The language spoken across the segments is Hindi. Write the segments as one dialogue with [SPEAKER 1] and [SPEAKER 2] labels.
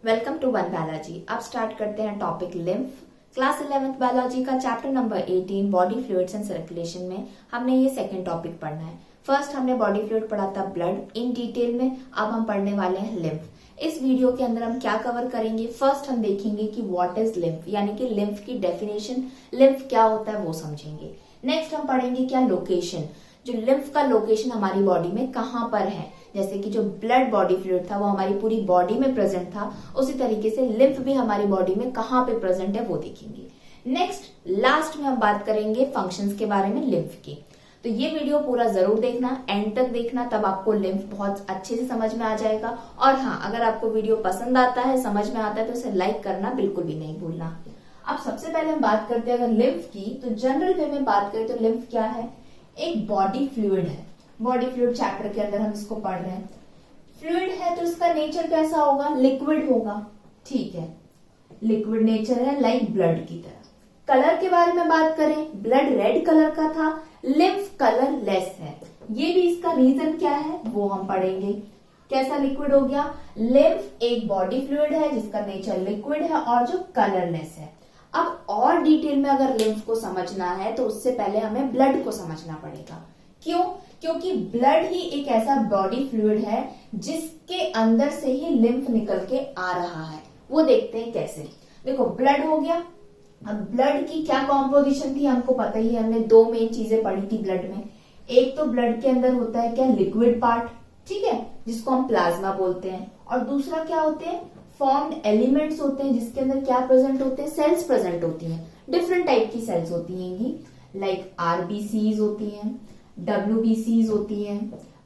[SPEAKER 1] Welcome to one biology. अब स्टार्ट करते हैं topic lymph. Class 11th biology का chapter number 18 body fluids and circulation में हमने ये सेकंड टॉपिक पढ़ना है। फर्स्ट हमने बॉडी फ्लूइड पढ़ा था ब्लड इन डिटेल में, अब हम पढ़ने वाले हैं लिम्फ। इस वीडियो के अंदर हम क्या कवर करेंगे, फर्स्ट हम देखेंगे कि व्हाट इज लिम्फ, यानी कि लिम्फ की डेफिनेशन, लिम्फ क्या होता है वो समझेंगे। नेक्स्ट हम पढ़ेंगे क्या लोकेशन, जो लिम्फ का लोकेशन हमारी बॉडी में कहाँ पर है। जैसे कि जो ब्लड बॉडी फ्लूइड था वो हमारी पूरी बॉडी में प्रेजेंट था, उसी तरीके से लिम्फ भी हमारी बॉडी में कहाँ पे प्रेजेंट है वो देखेंगे। नेक्स्ट लास्ट में हम बात करेंगे फंक्शंस के बारे में लिम्फ की। तो ये वीडियो पूरा जरूर देखना, एंड तक देखना, तब आपको लिम्फ बहुत अच्छे से समझ में आ जाएगा। और हाँ, अगर आपको वीडियो पसंद आता है, समझ में आता है, तो उसे लाइक करना बिल्कुल भी नहीं भूलना। अब सबसे पहले हम बात करते हैं अगर लिम्फ की, तो जनरल वे में बात करें तो लिम्फ क्या है, एक बॉडी फ्लूइड है। बॉडी फ्लूइड चैप्टर के अंदर हम इसको पढ़ रहे हैं। फ्लूइड है तो इसका नेचर कैसा होगा, लिक्विड होगा। ठीक है, लिक्विड नेचर है, लाइक ब्लड की तरह। कलर के बारे में बात करें, ब्लड रेड कलर का था, लिम्फ कलर लेस है। ये भी इसका रीजन क्या है वो हम पढ़ेंगे। कैसा लिक्विड हो गया, लिम्फ एक बॉडी फ्लूइड है जिसका नेचर लिक्विड है और जो कलरलेस है। अब और डिटेल में अगर लिम्फ को समझना है तो उससे पहले हमें ब्लड को समझना पड़ेगा। क्यों? क्योंकि ब्लड ही एक ऐसा बॉडी फ्लूइड है जिसके अंदर से ही लिम्फ निकल के आ रहा है। वो देखते हैं कैसे। देखो, ब्लड हो गया। अब ब्लड की क्या कॉम्पोजिशन थी हमको पता ही है, हमने दो मेन चीजें पढ़ी थी ब्लड में। एक तो ब्लड के अंदर होता है क्या, लिक्विड पार्ट, ठीक है, जिसको हम प्लाज्मा बोलते हैं। और दूसरा क्या होते हैं, फॉर्म्ड एलिमेंट्स होते हैं, जिसके अंदर क्या प्रेजेंट होते हैं, सेल्स प्रेजेंट होती हैं। डिफरेंट टाइप की सेल्स होती हैं, लाइक आरबीसीज होती हैं, डब्ल्यूबीसीज होती हैं,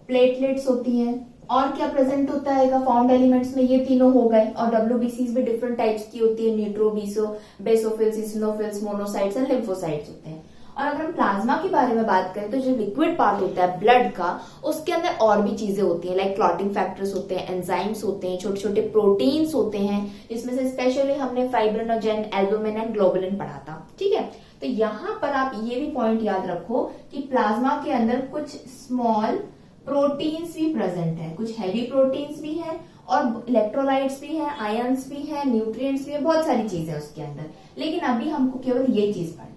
[SPEAKER 1] प्लेटलेट्स होती हैं। और क्या प्रेजेंट होता है फॉर्म्ड एलिमेंट्स में, ये तीनों हो गए। और डब्ल्यूबीसीज भी डिफरेंट टाइप्स की होती है, न्यूट्रोबीसो, basophils, eosinophils, monocytes and lymphocytes होते हैं। और अगर हम प्लाज्मा के बारे में बात करें तो जो लिक्विड पार्ट होता है ब्लड का, उसके अंदर और भी चीजें होती हैं, लाइक क्लॉटिंग फैक्टर्स होते हैं, एंजाइम्स होते हैं, छोटे छोटे प्रोटीन्स होते हैं, जिसमें से स्पेशली हमने फाइब्रिनोजेन, एल्बुमिन एंड ग्लोबुलिन पढ़ा था। ठीक है, तो यहाँ पर आप ये भी पॉइंट याद रखो कि प्लाज्मा के अंदर कुछ स्मॉल प्रोटीन्स भी प्रेजेंट है, कुछ हैवी प्रोटीन्स भी है और इलेक्ट्रोलाइट्स भी है, आयंस भी है, न्यूट्रिएंट्स भी है, बहुत सारी चीजें उसके अंदर। लेकिन अभी हमको केवल ये चीज पढ़नी है।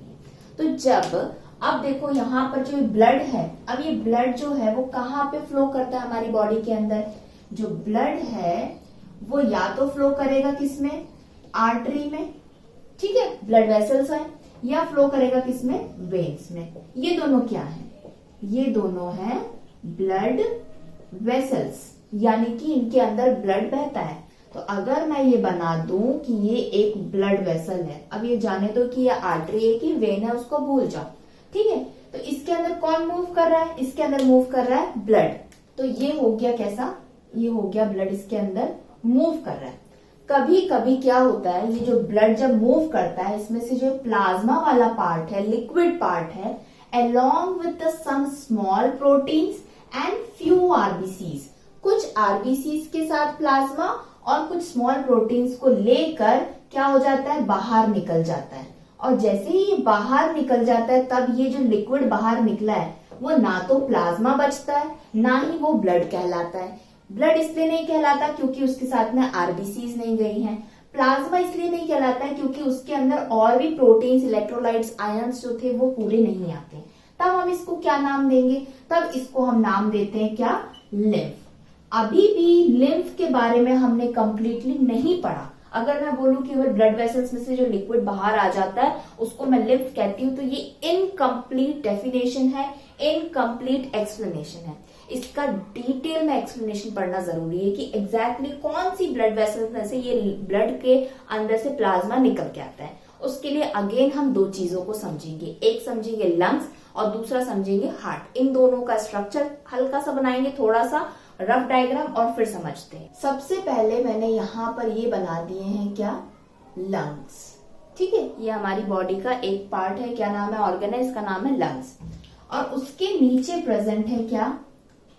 [SPEAKER 1] तो जब अब देखो यहाँ पर जो ब्लड है, अब ये ब्लड जो है वो कहाँ पे फ्लो करता है हमारी बॉडी के अंदर। जो ब्लड है वो या तो फ्लो करेगा किसमें, आर्टरी में, ठीक है, ब्लड वेसल्स है, या फ्लो करेगा किसमें, वेन्स में। ये दोनों क्या है, ये दोनों है ब्लड वेसल्स, यानी कि इनके अंदर ब्लड बहता है। तो अगर मैं ये बना दूं कि ये एक ब्लड वेसल है, अब ये जाने दो कि ये आर्टरी है कि वेन है, उसको भूल जाओ। ठीक है, तो इसके अंदर कौन मूव कर रहा है, इसके अंदर मूव कर रहा है ब्लड। तो ये हो गया कैसा, ये हो गया ब्लड इसके अंदर मूव कर रहा है। कभी कभी क्या होता है, ये जो ब्लड जब मूव करता है, इसमें से जो प्लाज्मा वाला पार्ट है, लिक्विड पार्ट है, along with the some small proteins and few RBCs, कुछ RBCs के साथ प्लाज्मा और कुछ स्मॉल प्रोटीन्स को लेकर क्या हो जाता है, बाहर निकल जाता है। और जैसे ही ये बाहर निकल जाता है, तब ये जो लिक्विड बाहर निकला है वो ना तो प्लाज्मा बचता है, ना ही वो ब्लड कहलाता है। ब्लड इसलिए नहीं कहलाता क्योंकि उसके साथ में आरबीसीज नहीं गई हैं। प्लाज्मा इसलिए नहीं कहलाता है क्योंकि उसके अंदर और भी प्रोटीन्स, इलेक्ट्रोलाइट्स, आयंस जो थे वो पूरे नहीं आते। तब हम इसको क्या नाम देंगे, तब इसको हम नाम देते हैं क्या, लिम्फ। अभी भी लिम्फ के बारे में हमने कंप्लीटली नहीं पढ़ा। अगर मैं बोलूं कि वो ब्लड वेसल्स में से जो लिक्विड बाहर आ जाता है उसको मैं लिम्फ कहती हूँ, तो ये इनकम्प्लीट डेफिनेशन है, इनकम्प्लीट एक्सप्लेनेशन है। इसका डिटेल में एक्सप्लेनेशन पढ़ना जरूरी है कि एग्जैक्टली कौन सी ब्लड वेसल्स में से ये ब्लड के अंदर से प्लाज्मा निकल के आता है। उसके लिए अगेन हम दो चीजों को समझेंगे, एक समझेंगे लंग्स और दूसरा समझेंगे हार्ट। इन दोनों का स्ट्रक्चर हल्का सा बनाएंगे, थोड़ा सा रफ डायग्राम, और फिर समझते हैं। सबसे पहले मैंने यहाँ पर ये बना दिए हैं क्या, लंग्स। ठीक है, ये हमारी बॉडी का एक पार्ट है, क्या नाम है, ऑर्गन है, इसका नाम है लंग्स। और उसके नीचे प्रेजेंट है क्या,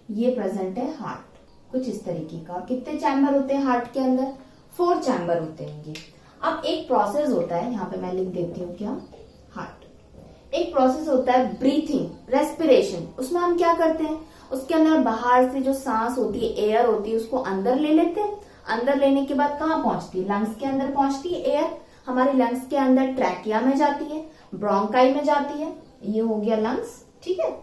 [SPEAKER 1] ये प्रेजेंट है हार्ट, कुछ इस तरीके का। कितने चैम्बर होते हैं हार्ट के अंदर, 4 चैम्बर होते हैं। अब एक प्रोसेस होता है, यहाँ पे मैं लिख देती हूँ क्या, हार्ट। एक प्रोसेस होता है ब्रीथिंग, रेस्पिरेशन। उसमें हम क्या करते हैं, उसके अंदर बाहर से जो सांस होती है, एयर होती है, उसको अंदर ले लेते हैं, अंदर लेने के बाद कहाँ पहुंचती है, लंग्स के अंदर पहुंचती है एयर। हमारी लंग्स के अंदर ट्रैकिया में जाती है, ब्रोंकाई में जाती है, ये हो गया लंग्स, ठीक है।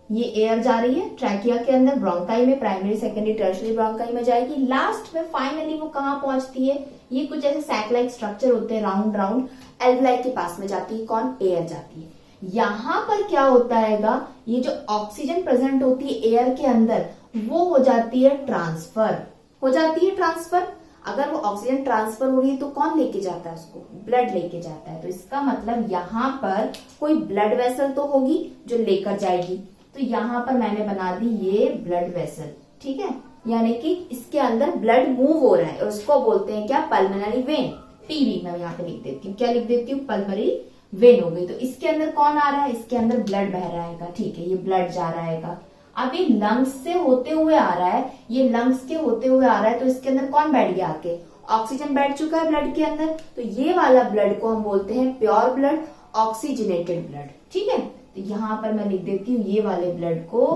[SPEAKER 1] ये एयर जा रही है ट्रैकिया के अंदर, ब्रोंकाई में, प्राइमरी सेकेंडरी टर्शियरी ब्रोंकाई में जाएगी, लास्ट में फाइनली वो कहाँ पहुंचती है, ये कुछ ऐसे सैक लाइक स्ट्रक्चर होते हैं राउंड राउंड, एल्वलाई के पास में जाती है, कौन, एयर जाती है। यहाँ पर क्या होता है, ये जो ऑक्सीजन प्रेजेंट होती है एयर के अंदर वो हो जाती है ट्रांसफर, हो जाती है ट्रांसफर। अगर वो ऑक्सीजन ट्रांसफर हो रही है तो कौन लेके जाता है उसको, ब्लड लेके जाता है। तो इसका मतलब यहाँ पर कोई ब्लड वेसल तो होगी जो लेकर जाएगी। तो यहाँ पर मैंने बना दी ये ब्लड वेसल, ठीक है, यानी कि इसके अंदर ब्लड मूव हो रहा है और उसको बोलते हैं क्या, पल्मोनरी वेन। पीवी मैं यहाँ पे लिख देती हूँ, क्या लिख देती हूँ, पल्मोनरी वेन हो गई। तो इसके अंदर कौन आ रहा है, इसके अंदर ब्लड बह रहा है, ठीक है, ये ब्लड जा रहा है। अब ये लंग्स से होते हुए आ रहा है, ये लंग्स के होते हुए आ रहा है, तो इसके अंदर कौन बैठ गया आके, ऑक्सीजन बैठ चुका है ब्लड के अंदर। तो ये वाला ब्लड को हम बोलते हैं प्योर ब्लड, ऑक्सीजनेटेड ब्लड, ठीक है। तो यहाँ पर मैं लिख देती हूँ ये वाले ब्लड को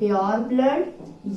[SPEAKER 1] प्योर ब्लड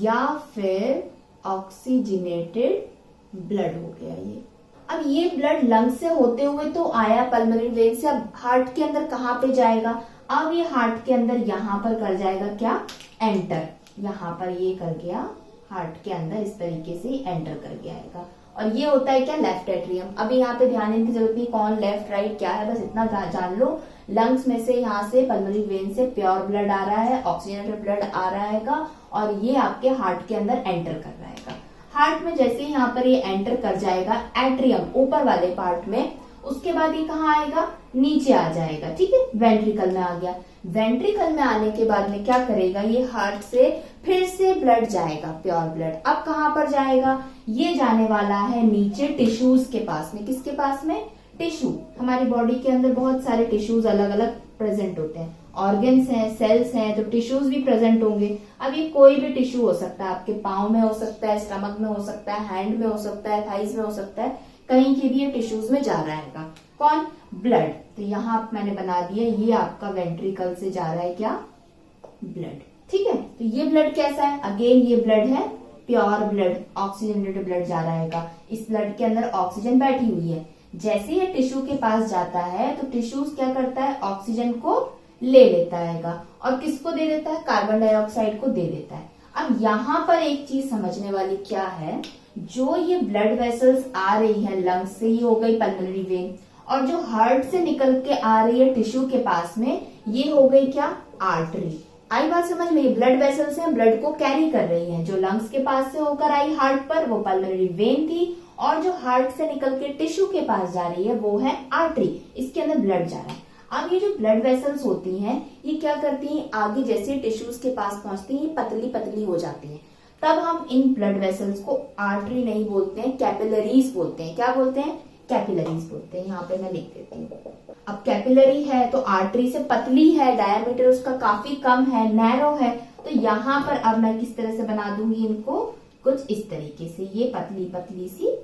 [SPEAKER 1] या फिर ऑक्सीजनेटेड ब्लड हो गया ये। अब ये ब्लड लंग से होते हुए तो आया पल्मोनरी वेन से, अब हार्ट के अंदर कहाँ पे जाएगा, अब ये हार्ट के अंदर यहाँ पर कर जाएगा क्या, एंटर। यहाँ पर ये कर गया हार्ट के अंदर, इस तरीके से एंटर कर गया आएगा। और ये होता है क्या, लेफ्ट एट्रियम। अभी यहाँ पे ध्यान देने की जरूरत नहीं कौन लेफ्ट राइट क्या है, बस इतना जान लो, लंग्स में से यहाँ से पल्मोनरी वेन से प्योर ब्लड आ रहा है, ऑक्सीजनेटेड ब्लड आ रहा है और ये आपके हार्ट के अंदर एंटर कर रहा है। हार्ट में जैसे ही यहाँ पर ये एंटर कर जाएगा एट्रियम ऊपर वाले पार्ट में, उसके बाद ये कहाँ आएगा, नीचे आ जाएगा, ठीक है, वेंट्रिकल में आ गया। वेंट्रिकल में आने के बाद में क्या करेगा, ये हार्ट से फिर से ब्लड जाएगा, प्योर ब्लड। अब कहाँ पर जाएगा, ये जाने वाला है नीचे टिश्यूज के पास में। किसके पास में, टिश्यू। हमारी बॉडी के अंदर बहुत सारे टिश्यूज अलग अलग प्रेजेंट होते हैं, ऑर्गन्स हैं, सेल्स हैं, तो टिश्यूज भी प्रेजेंट होंगे। अब ये कोई भी टिश्यू हो सकता है, आपके पाँव में हो सकता है, स्टमक में हो सकता है, हैंड में हो सकता है, थाइज में हो सकता है, कहीं के भी ये टिश्यूज में जा रहा है कौन, ब्लड। तो यहाँ मैंने बना दिया ये आपका वेंट्रिकल से जा रहा है क्या, ब्लड, ठीक है। तो ये ब्लड कैसा है, अगेन ये ब्लड है प्योर ब्लड, ऑक्सीजनेटेड ब्लड जा रहा है। इस ब्लड के अंदर ऑक्सीजन बैठी हुई है, जैसे ये टिश्यू के पास जाता है तो टिश्यूज क्या करता है, ऑक्सीजन को ले लेता है और किसको दे देता है, कार्बन डाइऑक्साइड को दे देता है। अब यहाँ पर एक चीज समझने वाली क्या है, जो ये ब्लड वेसल्स आ रही है लंग्स से, ये हो गई पल्मोनरी वेन, और जो हार्ट से निकल के आ रही है टिश्यू के पास में, ये हो गई क्या, आर्टरी। आई बात समझ में, ब्लड वेसल्स हैं, ब्लड को कैरी कर रही हैं। जो लंग्स के पास से होकर आई हार्ट पर वो पल्मोनरी वेन थी, और जो हार्ट से निकल के टिश्यू के पास जा रही है वो है आर्टरी, इसके अंदर ब्लड जा रहा है। अब ये जो ब्लड वेसल्स होती हैं ये क्या करती हैं, आगे जैसे टिश्यूज के पास पहुंचती हैं ये पतली पतली हो जाती हैं, तब हम इन ब्लड वेसल्स को आर्टरी नहीं बोलते हैं, कैपिलरीज बोलते हैं। क्या बोलते हैं, कैपिलरीज बोलते हैं। यहाँ पे मैं लिख देती हूँ। अब कैपिलरी है तो आर्टरी से पतली है, डायमीटर उसका काफी कम है, नैरो है, तो यहाँ पर अब मैं किस तरह से बना दूंगी इनको, कुछ इस तरीके से, ये पतली पतली सी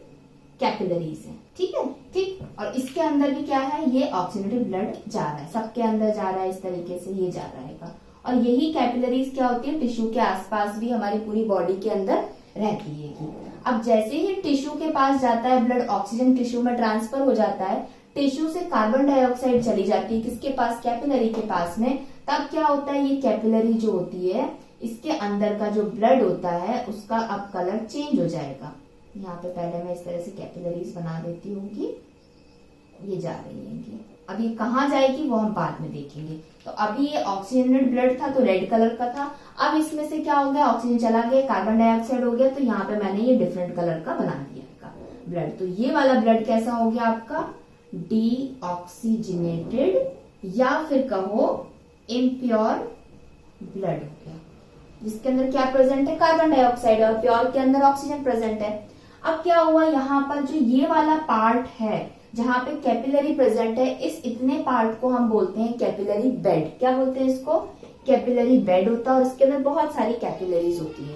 [SPEAKER 1] कैपिलरीज है, ठीक है, ठीक। और इसके अंदर भी क्या है, ये ऑक्सीजनेटेड ब्लड जा रहा है, सबके अंदर जा रहा है, इस तरीके से ये जा रहा है। और यही कैपिलरीज क्या होती है, टिश्यू के आसपास भी हमारी पूरी बॉडी के अंदर रहती है। अब जैसे ही टिश्यू के पास जाता है ब्लड, ऑक्सीजन टिश्यू में ट्रांसफर हो जाता है, टिश्यू से कार्बन डाइऑक्साइड चली जाती है किसके पास, कैपिलरी के पास में, तब क्या होता है, ये कैपिलरी जो होती है इसके अंदर का जो ब्लड होता है उसका अब कलर चेंज हो जाएगा। यहाँ पे पहले मैं इस तरह से कैपिलरीज बना देती हूँ कि ये जा रही है। अब ये कहाँ जाएगी वो हम बाद में देखेंगे। तो अभी ये ऑक्सीजनेटेड ब्लड था तो रेड कलर का था, अब इसमें से क्या हो गया, ऑक्सीजन चला गया, कार्बन डाइऑक्साइड हो गया, तो यहाँ पे मैंने ये डिफरेंट कलर का बना दिया ब्लड। तो ये वाला ब्लड कैसा हो गया आपका, डीऑक्सीजनेटेड या फिर कहो इम्प्योर ब्लड हो गया, जिसके अंदर क्या प्रेजेंट है, कार्बन डाइऑक्साइड, और प्योर के अंदर ऑक्सीजन प्रेजेंट है। अब क्या हुआ, यहाँ पर जो ये वाला पार्ट है जहाँ पे कैपिलरी प्रेजेंट है, इस इतने पार्ट को हम बोलते हैं कैपिलरी बेड। क्या बोलते हैं इसको, कैपिलरी बेड होता है, और इसके अंदर बहुत सारी कैपिलरीज होती है।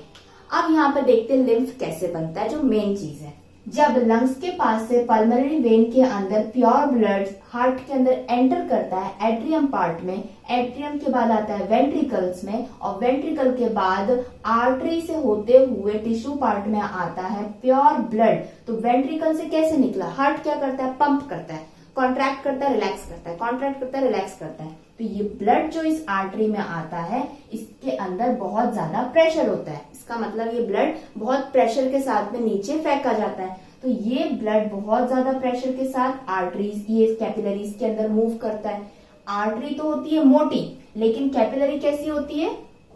[SPEAKER 1] अब यहाँ पे देखते हैं लिम्फ कैसे बनता है, जो मेन चीज है। जब लंग्स के पास से पल्मोनरी वेन के अंदर प्योर ब्लड हार्ट के अंदर एंटर करता है एट्रियम पार्ट में, एट्रियम के बाद आता है वेंट्रिकल्स में, और वेंट्रिकल के बाद आर्टरी से होते हुए टिश्यू पार्ट में आता है प्योर ब्लड। तो वेंट्रिकल से कैसे निकला? हार्ट क्या करता है? पंप करता है, कॉन्ट्रैक्ट करता है, रिलैक्स करता है, कॉन्ट्रैक्ट करता है, रिलैक्स करता है। तो ये ब्लड जो इस आर्टरी में आता है, इसके अंदर बहुत ज्यादा प्रेशर होता है। इसका मतलब ये ब्लड बहुत प्रेशर के साथ में नीचे फेंका जाता है। तो ये ब्लड बहुत ज्यादा प्रेशर के साथ आर्टरीज, ये कैपिलरीज के अंदर मूव करता है। आर्टरी तो होती है मोटी, लेकिन कैपिलरी कैसी होती है?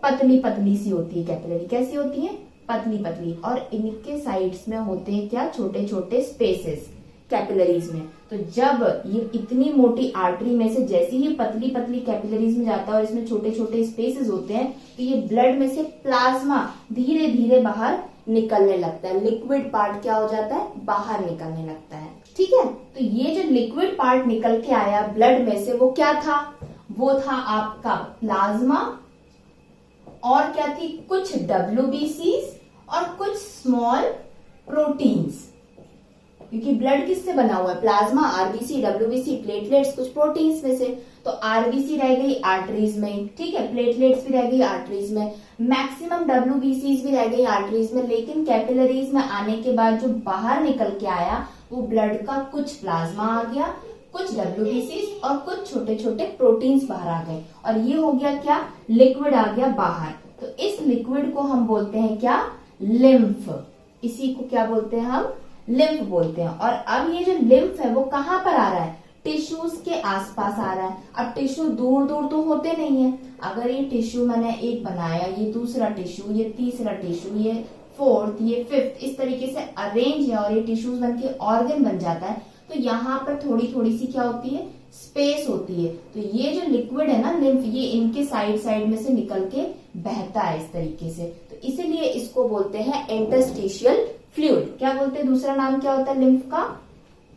[SPEAKER 1] पतली पतली सी होती है। कैपिलरी कैसी होती है? पतली पतली। और इनके साइड्स में होते हैं क्या? छोटे छोटे स्पेसेस कैपिलरीज में। तो जब ये इतनी मोटी आर्टरी में से जैसे ही पतली पतली कैपिलरीज में जाता है और इसमें छोटे छोटे स्पेसेस होते हैं, तो ये ब्लड में से प्लाज्मा धीरे धीरे बाहर निकलने लगता है। लिक्विड पार्ट क्या हो जाता है? बाहर निकलने लगता है। ठीक है, तो ये जो लिक्विड पार्ट निकल के आया ब्लड में से, वो क्या था? वो था आपका प्लाज्मा, और क्या थी? कुछ WBCs और कुछ स्मॉल प्रोटीन्स। क्योंकि ब्लड किससे बना हुआ है? प्लाज्मा, RBC, WBC, प्लेटलेट्स, कुछ प्रोटीन्स में से। तो RBC रह गई आर्टरीज में, ठीक है, प्लेटलेट्स भी रह गई आर्टरीज में, मैक्सिमम WBCs भी रह गई आर्टरीज में। लेकिन कैपिलरीज में आने के बाद जो बाहर निकल के आया, वो ब्लड का कुछ प्लाज्मा आ गया, कुछ WBCs और कुछ छोटे छोटे प्रोटीन्स बाहर आ गए, और ये हो गया क्या? लिक्विड आ गया बाहर। तो इस लिक्विड को हम बोलते हैं क्या? लिम्फ। इसी को क्या बोलते हैं हम? लिम्फ बोलते हैं। और अब ये जो लिम्फ है वो कहाँ पर आ रहा है? टिश्यूज के आसपास आ रहा है। अब टिश्यू दूर दूर तो होते नहीं है। अगर ये टिश्यू मैंने एक बनाया, ये दूसरा टिश्यू, ये तीसरा टिश्यू, ये फोर्थ, ये फिफ्थ, इस तरीके से अरेंज है और ये टिश्यूज बन के ऑर्गन बन जाता है, तो यहाँ पर थोड़ी थोड़ी सी क्या होती है? स्पेस होती है। तो ये जो लिक्विड है ना लिम्फ, ये इनके साइड साइड में से निकल के बहता है इस तरीके से। तो इसीलिए इसको बोलते हैं इंटरस्टिशियल फ्लूइड। क्या बोलते हैं? दूसरा नाम क्या होता है लिम्फ का?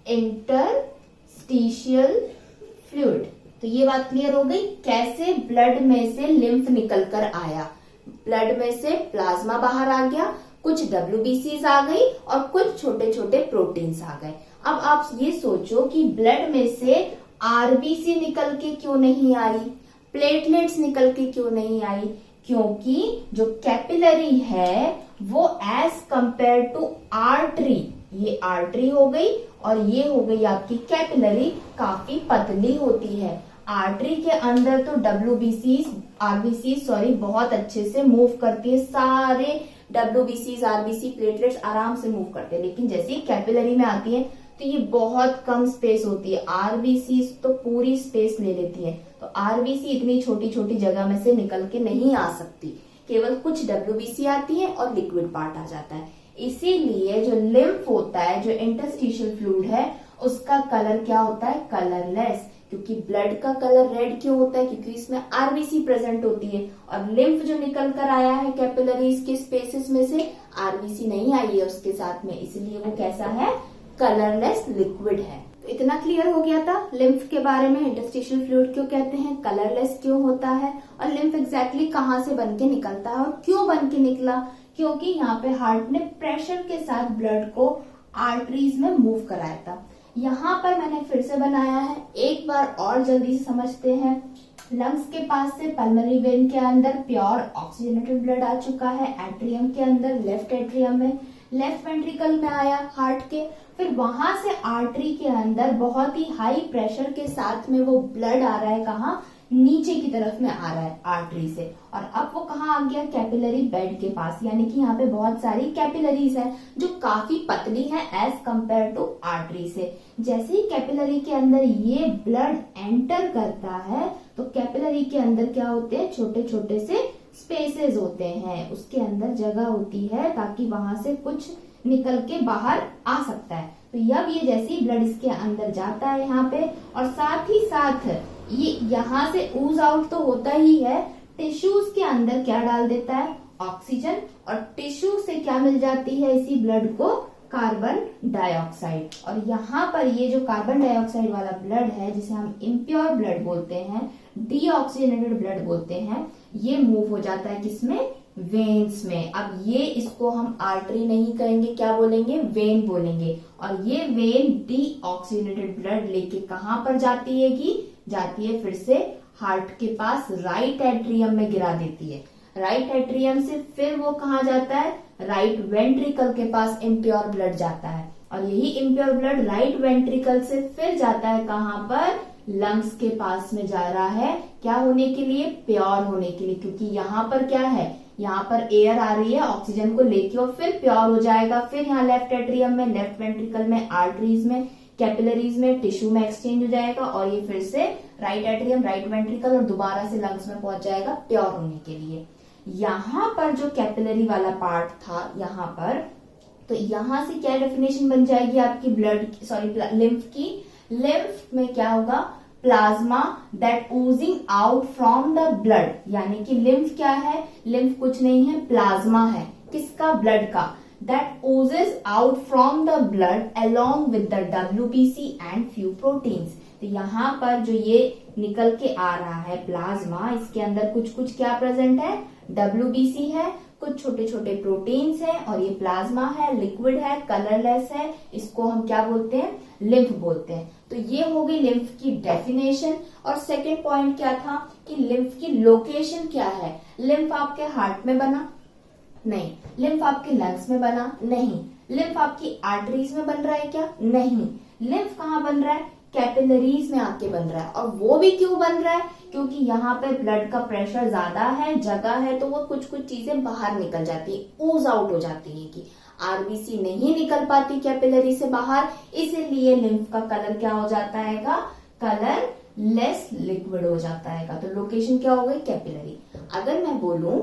[SPEAKER 1] Interstitial fluid. तो ये बात क्लियर हो गई कैसे ब्लड में से लिम्फ निकल कर आया। ब्लड में से प्लाज्मा बाहर आ गया, कुछ WBCs आ गई और कुछ छोटे छोटे प्रोटीन्स आ गए। अब आप ये सोचो कि ब्लड में से RBC निकल के क्यों नहीं आई, प्लेटलेट्स निकल के क्यों नहीं आई? क्योंकि जो कैपिलरी है वो एज कंपेयर टू आर्टरी, ये आर्टरी हो गई और ये हो गई आपकी कैपिलरी, काफी पतली होती है। आर्टरी के अंदर तो RBCs बहुत अच्छे से मूव करती है, सारे WBCs, RBC, प्लेटलेट्स आराम से मूव करते हैं। लेकिन जैसे ही कैपिलरी में आती है तो ये बहुत कम स्पेस होती है। RBCs तो पूरी स्पेस ले लेती है। तो RBC इतनी छोटी छोटी जगह में से निकल के नहीं आ सकती, केवल कुछ WBC आती है और लिक्विड पार्ट आ जाता है। इसीलिए जो लिम्फ होता है, जो इंटरस्टिशियल फ्लूइड है, उसका कलर क्या होता है? कलरलेस। क्योंकि ब्लड का कलर रेड क्यों होता है? क्योंकि इसमें RBC प्रेजेंट होती है, और लिम्फ जो निकल कर आया है कैपिलरीज के स्पेसेस में से, RBC नहीं आई है उसके साथ में, इसलिए वो कैसा है? कलरलेस लिक्विड है। तो इतना क्लियर हो गया था लिम्फ के बारे में। इंटरस्टिशियल फ्लूइड क्यों कहते हैं, कलरलेस क्यों होता है, और लिम्फ एग्जैक्टली कहाँ से बन के निकलता है और क्यों बन के निकला? क्योंकि यहाँ पे हार्ट ने प्रेशर के साथ ब्लड को आर्टरीज में मूव कराया था। यहाँ पर मैंने फिर से बनाया है, एक बार और जल्दी से समझते हैं। लंग्स के पास से पल्मोनरी वेन के अंदर प्योर ऑक्सीजनेटेड ब्लड आ चुका है, एट्रियम के अंदर, लेफ्ट एट्रियम में, लेफ्ट वेंट्रिकल में आया हार्ट के, फिर वहां से आर्टरी के अंदर बहुत ही हाई प्रेशर के साथ में वो ब्लड आ रहा है, कहाँ? नीचे की तरफ में आ रहा है आर्टरी से, और अब वो कहाँ आ गया? कैपिलरी बेड के पास। यानी कि यहाँ पे बहुत सारी कैपिलरीज है जो काफी पतली है एज कंपेयर टू आर्टरी से। जैसे ही कैपिलरी के अंदर ये ब्लड एंटर करता है, तो कैपिलरी के अंदर क्या होते हैं? छोटे छोटे से स्पेसेस होते हैं, उसके अंदर जगह होती है ताकि वहां से कुछ निकल के बाहर आ सकता है। तो अब ये जैसे ही ब्लड इसके अंदर जाता है यहाँ पे, और साथ ही साथ ये यहाँ से ऊज आउट तो होता ही है, टिश्यूज के अंदर क्या डाल देता है? ऑक्सीजन, और टिश्यू से क्या मिल जाती है इसी ब्लड को? Carbon dioxide. और यहाँ पर ये जो कार्बन डाइऑक्साइड वाला ब्लड है, जिसे हम इम्प्योर ब्लड बोलते हैं, डीऑक्सीजनेटेड ब्लड बोलते हैं, ये मूव हो जाता है किसमें? वेन्स में। अब ये इसको हम आर्टरी नहीं कहेंगे, क्या बोलेंगे, वेन बोलेंगे। और ये वेन डीऑक्सीजनेटेड ब्लड लेके कहां पर जाती है कि जाती है फिर से हार्ट के पास राइट एट्रियम में गिरा देती है। राइट एट्रियम से फिर वो कहा जाता है, राइट वेंट्रिकल के पास इम्प्योर ब्लड जाता है। और यही इम्प्योर ब्लड राइट वेंट्रिकल से फिर जाता है कहां पर, लंग्स के पास में जा रहा है, क्या होने के लिए, प्योर होने के लिए। क्योंकि यहाँ पर क्या है, यहाँ पर एयर आ रही है ऑक्सीजन को लेके और फिर प्योर हो जाएगा। फिर यहाँ लेफ्ट एट्रियम में, लेफ्ट वेंट्रिकल में, आर्टरीज में, कैपिलरीज में, टिश्यू में एक्सचेंज हो जाएगा और ये फिर से राइट एट्रियम, राइट वेंट्रिकल और दोबारा से लंग्स में पहुंच जाएगा प्योर होने के लिए। यहाँ पर जो कैपिलरी वाला पार्ट था यहाँ पर, तो यहाँ से क्या डेफिनेशन बन जाएगी आपकी लिम्फ की। लिम्फ में क्या होगा, plasma that Ojing out from the blood. यानी कि लिम्फ क्या है, लिम्फ कुछ नहीं है, प्लाज्मा है, किसका, ब्लड का। That oozes out from the blood along with the WBC and few proteins. तो यहाँ पर जो ये निकल के आ रहा है प्लाज्मा, इसके अंदर कुछ कुछ क्या प्रेजेंट है, WBC है, कुछ छोटे छोटे प्रोटीन्स हैं और ये प्लाज्मा है, लिक्विड है, कलरलेस है। इसको हम क्या बोलते हैं, लिम्फ बोलते हैं। तो ये हो गई लिम्फ की डेफिनेशन। और सेकंड पॉइंट क्या था कि लिम्फ की लोकेशन क्या है। लिम्फ आपके हार्ट में बना नहीं, लिम्फ आपके लंग्स में बना नहीं, लिम्फ आपकी आर्टरीज में बन रहा है क्या, नहीं। लिम्फ कहाँ बन रहा है, कैपिलरीज में आके बन रहा है। और वो भी क्यों बन रहा है, क्योंकि यहाँ पे ब्लड का प्रेशर ज्यादा है, जगह है, तो वो कुछ कुछ चीजें बाहर निकल जाती है, ओज आउट हो जाती है कि आरबीसी नहीं निकल पाती कैपिलरी से बाहर, इसीलिए लिम्फ का कलर क्या हो जाता है, कलर लेस लिक्विड हो जाता है। तो लोकेशन क्या हो गई, कैपिलरी। अगर मैं बोलूं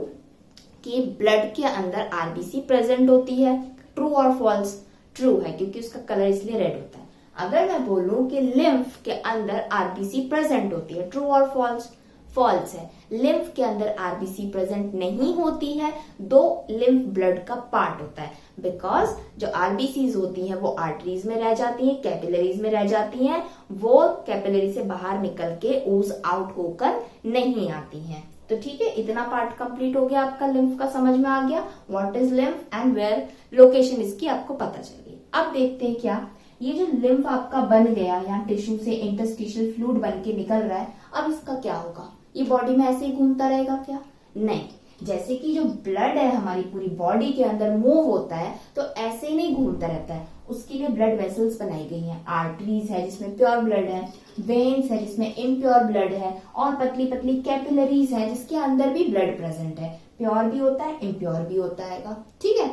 [SPEAKER 1] कि ब्लड के अंदर आरबीसी प्रेजेंट होती है, ट्रू और फॉल्स, ट्रू है क्योंकि उसका कलर इसलिए रेड होता है। अगर मैं बोलूं कि लिम्फ के अंदर आरबीसी प्रेजेंट होती है, ट्रू और फॉल्स, फॉल्स है। लिम्फ के अंदर आरबीसी प्रेजेंट नहीं होती है, दो लिम्फ ब्लड का पार्ट होता है। बिकॉज जो आरबीसीज होती हैं वो आर्टरीज में रह जाती हैं, कैपिलरीज में रह जाती हैं, वो कैपिलरी से बाहर निकल के ओज आउट होकर नहीं आती हैं। तो ठीक है, इतना पार्ट कंप्लीट हो गया आपका, लिम्फ का समझ में आ गया, what is lymph and where location इसकी आपको पता चल गई। अब देखते हैं क्या ये जो लिम्फ आपका बन गया, यहाँ टिश्यू से इंटरस्टिशियल फ्लूइड बन के निकल रहा है, अब इसका क्या होगा, ये बॉडी में ऐसे ही घूमता रहेगा क्या, नहीं। जैसे कि जो ब्लड है हमारी पूरी बॉडी के अंदर मूव होता है तो ऐसे ही नहीं घूमता रहता है, उसके लिए ब्लड वेसल्स बनाई गई हैं। आर्टरीज है जिसमें प्योर ब्लड है, वेन्स है जिसमें इम्प्योर ब्लड है, और पतली पतली कैपिलरीज है जिसके अंदर भी ब्लड प्रेजेंट है, प्योर भी होता है, इम्प्योर भी होता है। ठीक है,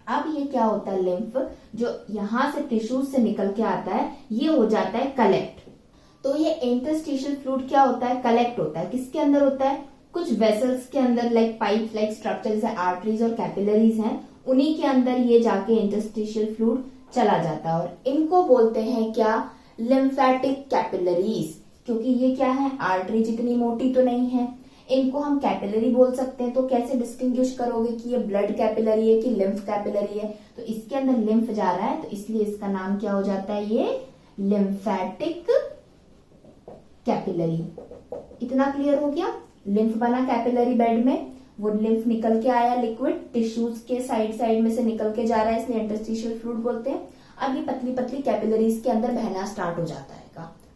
[SPEAKER 1] अब ये क्या होता है, लिम्फ जो यहाँ से टिश्यूज से निकल के आता है ये हो जाता है कलेक्ट। तो ये इंटरस्टिशियल फ्लूइड क्या होता है, कलेक्ट होता है, किसके अंदर होता है, कुछ वेसल्स के अंदर, लाइक पाइप लाइक स्ट्रक्चर जैसे आर्टरीज और कैपिलरीज हैं, उन्हीं के अंदर ये जाके इंटरस्टिशियल फ्लूइड चला जाता है। और इनको बोलते हैं क्या, लिम्फेटिक कैपिलरीज, क्योंकि ये क्या है, आर्टरी जितनी मोटी तो नहीं है, इनको हम कैपिलरी बोल सकते हैं। तो कैसे डिस्टिंग्विश करोगे कि ये ब्लड कैपिलरी है कि लिम्फ कैपिलरी है, तो इसके अंदर लिम्फ जा रहा है तो इसलिए इसका नाम क्या हो जाता है, ये लिम्फेटिक कैपिलरी। इतना क्लियर हो गया, लिम्फ बना कैपिलरी बेड में, वो लिम्फ निकल के आया लिक्विड, टिश्यूज के साइड साइड में से निकल के जा रहा है, इसलिए इंटरस्टिशियल फ्लूइड बोलते हैं। अब ये पतली पतली कैपिलरीज के अंदर बहना स्टार्ट हो जाता है,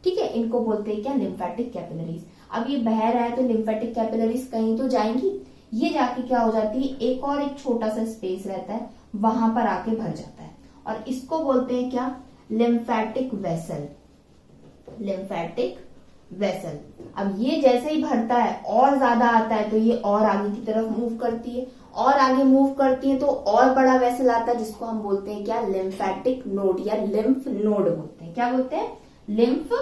[SPEAKER 1] ठीक है, इनको बोलते हैं क्या, लिम्फेटिक कैपिलरीज। अब ये बह रहा है तो लिम्फेटिक कैपिलरीज कहीं तो जाएंगी, ये जाके क्या हो जाती है, एक छोटा सा स्पेस रहता है वहां पर आके भर जाता है, और इसको बोलते हैं क्या, लिम्फेटिक वेसल, लिम्फेटिक वेसल। अब ये जैसे ही भरता है और ज्यादा आता है तो ये और आगे की तरफ मूव करती है, और आगे मूव करती है तो और बड़ा वेसल आता है जिसको हम बोलते हैं क्या, लिम्फेटिक नोड या लिम्फ नोड बोलते हैं। क्या बोलते हैं, लिम्फ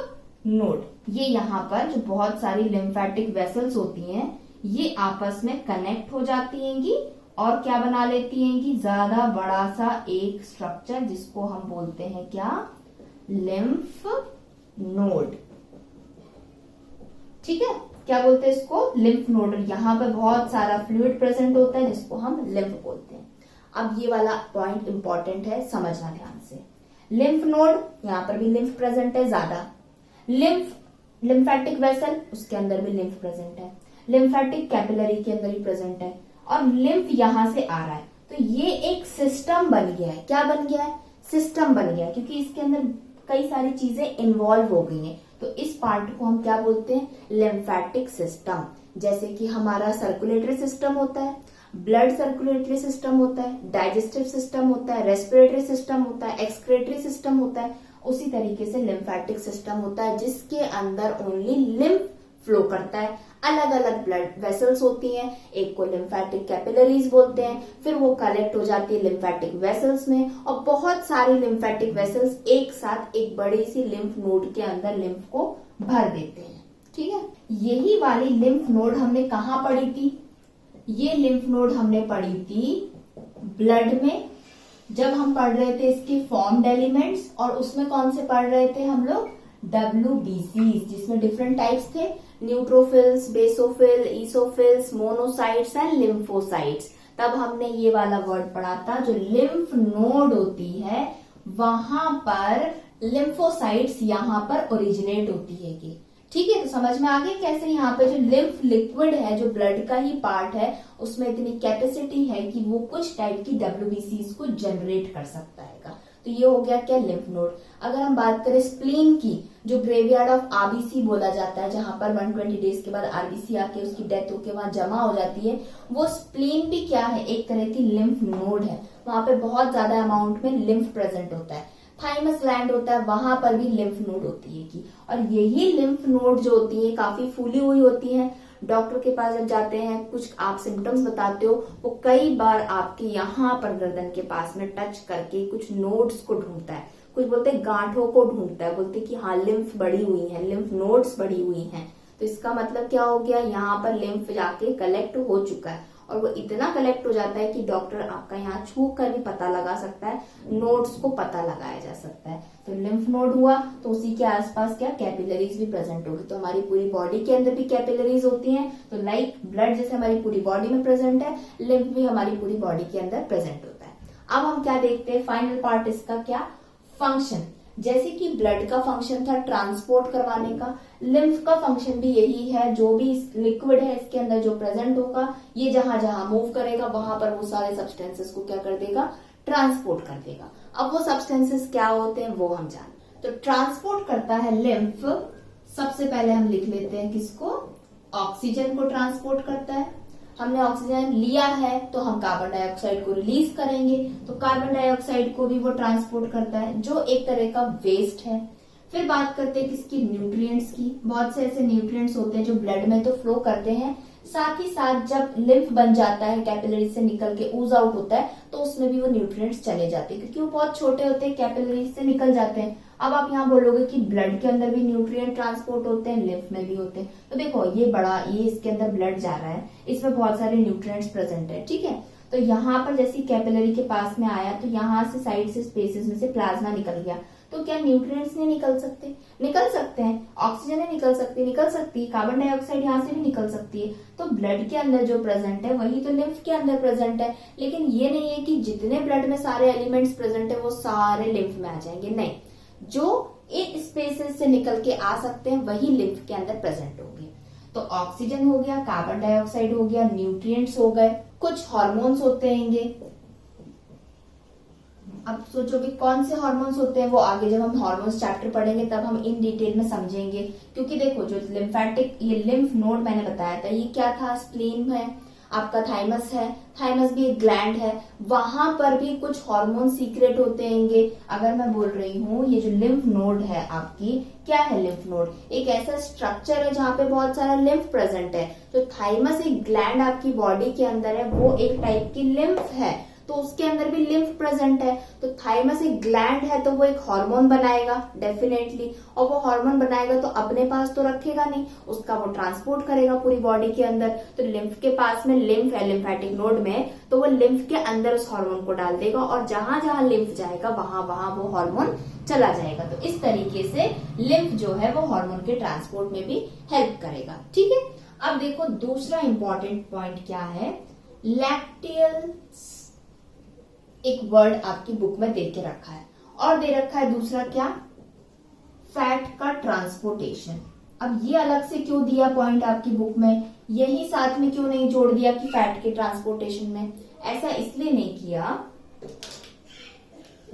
[SPEAKER 1] नोड। ये यहाँ पर जो बहुत सारी लिम्फेटिक वेसल्स होती हैं ये आपस में कनेक्ट हो जाती हैंगी और क्या बना लेती हैंगी, ज्यादा बड़ा सा एक स्ट्रक्चर जिसको हम बोलते हैं क्या, लिम्फ नोड। ठीक है, क्या बोलते हैं इसको, लिम्फ नोड। यहाँ पे बहुत सारा फ्लूइड प्रेजेंट होता है जिसको हम लिम्फ बोलते हैं। अब ये वाला पॉइंट इंपॉर्टेंट है, समझना ध्यान से। लिम्फ नोड, यहाँ पर भी लिम्फ प्रेजेंट है ज्यादा, लिम्फेटिक वेसल उसके अंदर भी लिम्फ प्रेजेंट है, लिम्फेटिक कैपिलरी के अंदर ही प्रेजेंट है, और लिम्फ यहां से आ रहा है, तो ये एक सिस्टम बन गया है। क्या बन गया है? सिस्टम बन गया, क्योंकि इसके अंदर कई सारी चीजें इन्वॉल्व हो गई हैं। तो इस पार्ट को हम क्या बोलते हैं? Lymphatic system. जैसे कि हमारा सर्कुलेटरी सिस्टम होता है, ब्लड सर्कुलेटरी सिस्टम होता है, डाइजेस्टिव सिस्टम होता है, रेस्पिरेटरी सिस्टम होता है, एक्सक्रेटरी सिस्टम होता है, उसी तरीके से लिम्फेटिक सिस्टम होता है जिसके अंदर ओनली लिम्फ फ्लो करता है। अलग अलग ब्लड वेसल्स होती हैं, एक को लिम्फेटिक कैपिलरीज बोलते हैं, फिर वो कलेक्ट हो जाती है लिम्फेटिक वेसल्स में, और बहुत सारी लिम्फेटिक वेसल्स एक साथ एक बड़ी सी लिम्फ नोड के अंदर लिम्फ को भर देते हैं। ठीक है, यही वाली लिम्फ नोड हमने कहाँ पढ़ी थी? ये लिम्फ नोड हमने पढ़ी थी ब्लड में, जब हम पढ़ रहे थे इसके फॉर्म्ड एलिमेंट्स, और उसमें कौन से पढ़ रहे थे हम लोग? WBCs, जिसमें डिफरेंट टाइप्स थे, neutrophils, basophil, eosinophils, monocytes and lymphocytes. तब हमने ये वाला वर्ड पढ़ा था, जो लिम्फ नोड होती है वहां पर लिम्फोसाइट्स यहाँ पर ओरिजिनेट होती है कि ठीक है। तो समझ में आ गया कैसे यहाँ पे जो लिम्फ लिक्विड है, जो ब्लड का ही पार्ट है, उसमें इतनी कैपेसिटी है कि वो कुछ टाइप की WBCs को जनरेट कर सकता है। तो ये हो गया क्या? Lymph node. अगर हम बात करें स्प्लीन की, जो ग्रेवयार्ड ऑफ RBC बोला जाता है, जहां पर 120 डेज के बाद RBC आके उसकी डेथ होके वहां जमा हो जाती है, वो स्प्लीन भी क्या है? एक तरह की लिम्फ नोड है। वहां पे बहुत ज्यादा अमाउंट में लिम्फ प्रेजेंट होता है। थाइमस ग्लैंड होता है, वहां पर भी लिम्फ नोड होती है की, और यही लिम्फ नोड जो होती है काफी फूली हुई होती है। डॉक्टर के पास जब जाते हैं, कुछ आप सिम्टम्स बताते हो, वो कई बार आपके यहाँ पर गर्दन के पास में टच करके कुछ नोड्स को ढूंढता है, कुछ बोलते हैं गांठों को ढूंढता है, बोलते हैं कि हाँ लिम्फ बढ़ी हुई है, लिम्फ नोड्स बढ़ी हुई हैं। तो इसका मतलब क्या हो गया? यहाँ पर लिम्फ जाके कलेक्ट हो चुका है, और वो इतना कलेक्ट हो जाता है कि डॉक्टर आपका यहाँ छू कर भी पता लगा सकता है, नोड्स को पता लगाया जा सकता है। तो लिम्फ नोड हुआ, तो उसी के आसपास क्या? कैपिलरीज भी प्रेजेंट होगी। तो हमारी पूरी बॉडी के अंदर भी कैपिलरीज होती हैं। तो लाइक ब्लड जैसे हमारी पूरी बॉडी में प्रेजेंट है, लिम्फ भी हमारी पूरी बॉडी के अंदर प्रेजेंट होता है। अब हम क्या देखते हैं? फाइनल पार्ट इसका क्या? फंक्शन। जैसे कि ब्लड का फंक्शन था ट्रांसपोर्ट करवाने का, लिम्फ का फंक्शन भी यही है। जो भी लिक्विड है इसके अंदर जो प्रेजेंट होगा, ये जहां जहां मूव करेगा वहां पर वो सारे सब्सटेंसेस को क्या कर देगा? ट्रांसपोर्ट कर देगा। अब वो सब्सटेंसेस क्या होते हैं वो हम जान। तो ट्रांसपोर्ट करता है लिम्फ, सबसे पहले हम लिख लेते हैं किसको? ऑक्सीजन को ट्रांसपोर्ट करता है। हमने ऑक्सीजन लिया है तो हम कार्बन डाइऑक्साइड को रिलीज करेंगे, तो कार्बन डाइऑक्साइड को भी वो ट्रांसपोर्ट करता है, जो एक तरह का वेस्ट है। फिर बात करते हैं किसकी? न्यूट्रिएंट्स की। बहुत से ऐसे न्यूट्रिएंट्स होते हैं जो ब्लड में तो फ्लो करते हैं, साथ ही साथ जब लिम्फ बन जाता है, कैपिलरी से निकल के ऊज आउट होता है, तो उसमें भी वो न्यूट्रिएंट्स चले जाते हैं, क्योंकि वो बहुत छोटे होते हैं, कैपिलरी से निकल जाते हैं। अब आप यहाँ बोलोगे कि ब्लड के अंदर भी न्यूट्रिएंट ट्रांसपोर्ट होते हैं, लिम्फ में भी होते हैं। तो देखो ये इसके अंदर ब्लड जा रहा है, इसमें बहुत सारे न्यूट्रिएंट्स प्रेजेंट है। ठीक है, तो यहाँ पर जैसे कैपिलरी के पास में आया, तो यहाँ से साइड से स्पेसेस में से प्लाज्मा निकल गया, तो क्या न्यूट्रिएंट्स नहीं निकल सकते? निकल सकते हैं। ऑक्सीजन नहीं निकल सकती है, कार्बन डाइऑक्साइड यहाँ से भी निकल सकती है। तो ब्लड के अंदर जो प्रेजेंट है वही तो लिम्फ के अंदर प्रेजेंट है। लेकिन ये नहीं है कि जितने ब्लड में सारे एलिमेंट्स प्रेजेंट है वो सारे लिम्फ में आ जाएंगे, नहीं। जो इन स्पेसेस से निकल के आ सकते हैं वही लिम्फ के अंदर प्रेजेंट होंगे। तो ऑक्सीजन हो गया, कार्बन डाइऑक्साइड हो गया, न्यूट्रिएंट्स हो गए, कुछ हार्मोन्स होते हैंगे। अब सोचोगे कौन से हार्मोन्स होते हैं, वो आगे जब हम हार्मोन्स चैप्टर पढ़ेंगे तब हम इन डिटेल में समझेंगे। क्योंकि देखो जो लिम्फेटिक, ये लिम्फ नोड मैंने बताया था, ये क्या था? स्प्लीन है, आपका थाइमस है, थाइमस भी एक ग्लैंड है, वहां पर भी कुछ हार्मोन सीक्रेट होते हैंगे। अगर मैं बोल रही हूँ ये जो लिम्फ नोड है आपकी, क्या है लिम्फ नोड? एक ऐसा स्ट्रक्चर है जहाँ पे बहुत सारा लिम्फ प्रेजेंट है। जो थाइमस एक ग्लैंड आपकी बॉडी के अंदर है, वो एक टाइप की लिम्फ है, तो उसके अंदर भी लिम्फ प्रेजेंट है। तो थाइमस एक ग्लैंड है, तो वो एक हार्मोन बनाएगा डेफिनेटली, और वो हार्मोन बनाएगा तो अपने पास तो रखेगा नहीं, उसका वो ट्रांसपोर्ट करेगा पूरी बॉडी के अंदर। तो लिम्फ के पास में लिम्फ है, लिम्फेटिक नोड में, तो वो लिम्फ के अंदर उस हार्मोन को डाल देगा, और जहां जहां लिम्फ जाएगा वहां वहां वो हार्मोन चला जाएगा। तो इस तरीके से लिम्फ जो है वो हार्मोन के ट्रांसपोर्ट में भी हेल्प करेगा। ठीक है, अब देखो दूसरा इंपॉर्टेंट पॉइंट क्या है? लैक्टियल एक वर्ड आपकी बुक में दे के रखा है, और दे रखा है दूसरा क्या? फैट का ट्रांसपोर्टेशन। अब ये अलग से क्यों दिया पॉइंट आपकी बुक में? यही साथ में क्यों नहीं जोड़ दिया कि फैट के ट्रांसपोर्टेशन में? ऐसा इसलिए नहीं किया,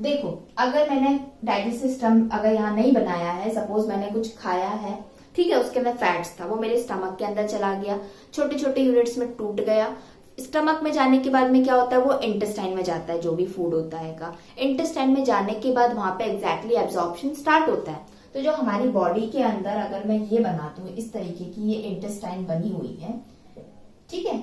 [SPEAKER 1] देखो अगर मैंने डाइजेस्टिव सिस्टम अगर यहाँ नहीं बनाया है, सपोज मैंने कुछ खाया है, ठीक है, उसके अंदर फैट्स था, वो मेरे स्टमक के अंदर चला गया, छोटे छोटे यूनिट्स में टूट गया। स्टमक में जाने के बाद में क्या होता है, वो इंटेस्टाइन में जाता है, जो भी फूड होता है का इंटेस्टाइन में जाने के बाद वहां पे एग्जैक्टली एब्जॉर्प्शन स्टार्ट होता है। तो जो हमारी बॉडी के अंदर अगर मैं ये बनाती हूँ इस तरीके की, ये इंटेस्टाइन बनी हुई है, ठीक है,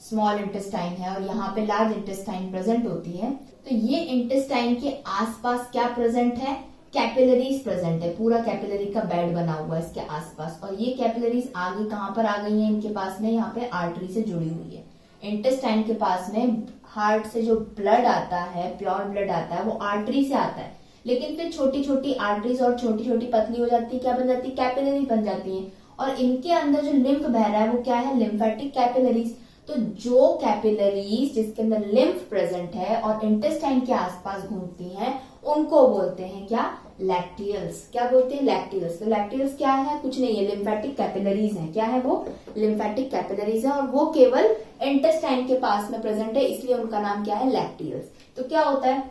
[SPEAKER 1] स्मॉल इंटेस्टाइन है और यहाँ पे लार्ज इंटेस्टाइन प्रेजेंट होती है। तो ये इंटेस्टाइन के आसपास क्या प्रेजेंट है, कैपिलरीज प्रेजेंट है, पूरा कैपिलरी का बेड बना हुआ है इसके आसपास। और ये कैपिलरीज आगे कहाँ पर आ गई हैं, इनके पास में यहाँ पे आर्टरी से जुड़ी हुई है। इंटेस्टाइन के पास में हार्ट से जो ब्लड आता है, प्योर ब्लड आता है, वो आर्टरी से आता है, लेकिन फिर छोटी छोटी आर्टरीज और छोटी छोटी पतली हो जाती है, क्या बन जाती है, कैपिलरी बन जाती है। और इनके अंदर जो लिम्फ बह रहा है वो क्या है, लिम्फेटिक कैपिलरीज। तो जो कैपिलरीज जिसके अंदर लिम्फ प्रेजेंट है और इंटेस्टाइन के आसपास घूमती हैं, उनको बोलते हैं क्या, लैक्टियल्स। क्या बोलते हैं, लैक्टियल्स। तो लैक्टियल्स क्या है, कुछ नहीं है, लिम्फेटिक कैपिलरीज है। क्या है वो, लिम्फेटिक कैपिलरीज है, और वो केवल इंटेस्टाइन के पास में प्रेजेंट है, इसलिए उनका नाम क्या है, लैक्टियल्स। तो क्या होता है,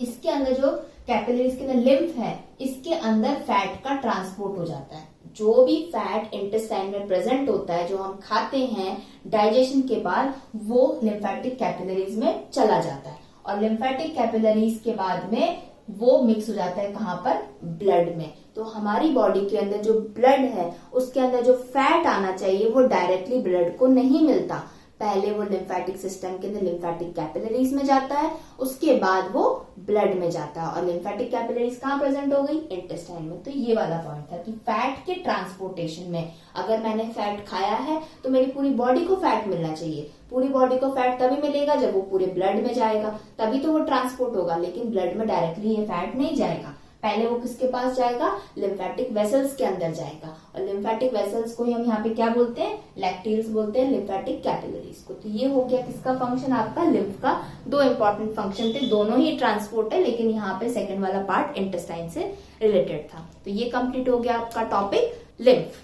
[SPEAKER 1] इसके अंदर जो कैपिलरीज के अंदर लिम्फ है, इसके अंदर फैट का ट्रांसपोर्ट हो जाता है। जो भी फैट इंटेस्टाइन में प्रेजेंट होता है, जो हम खाते हैं डाइजेशन के बाद, वो लिम्फेटिक कैपिलरीज में चला जाता है। और लिम्फेटिक कैपिलरीज के बाद में वो मिक्स हो जाता है कहाँ पर, ब्लड में। तो हमारी बॉडी के अंदर जो ब्लड है, उसके अंदर जो फैट आना चाहिए वो डायरेक्टली ब्लड को नहीं मिलता। पहले वो लिम्फेटिक सिस्टम के अंदर लिम्फेटिक कैपिलरीज में जाता है, उसके बाद वो ब्लड में जाता है। और लिम्फेटिक कैपिलरीज कहाँ प्रेजेंट हो गई, इंटेस्टाइन में। तो ये वाला पॉइंट था कि फैट के ट्रांसपोर्टेशन में, अगर मैंने फैट खाया है तो मेरी पूरी बॉडी को फैट मिलना चाहिए। पूरी बॉडी को फैट तभी मिलेगा जब वो पूरे ब्लड में जाएगा, तभी तो वो ट्रांसपोर्ट होगा। लेकिन ब्लड में डायरेक्टली ये फैट नहीं जाएगा, पहले वो किसके पास जाएगा, लिम्फेटिक वेसल्स के अंदर जाएगा। और लिम्फेटिक वेसल्स को हम यहाँ पे क्या बोलते हैं, लैक्टियल्स बोलते हैं, लिम्फेटिक कैपिलरीज को। तो ये हो गया किसका फंक्शन, आपका लिम्फ का। दो इंपॉर्टेंट फंक्शन थे, दोनों ही ट्रांसपोर्ट है, लेकिन यहाँ पे सेकंड वाला पार्ट इंटेस्टाइन से रिलेटेड था। तो ये कंप्लीट हो गया आपका टॉपिक लिम्फ।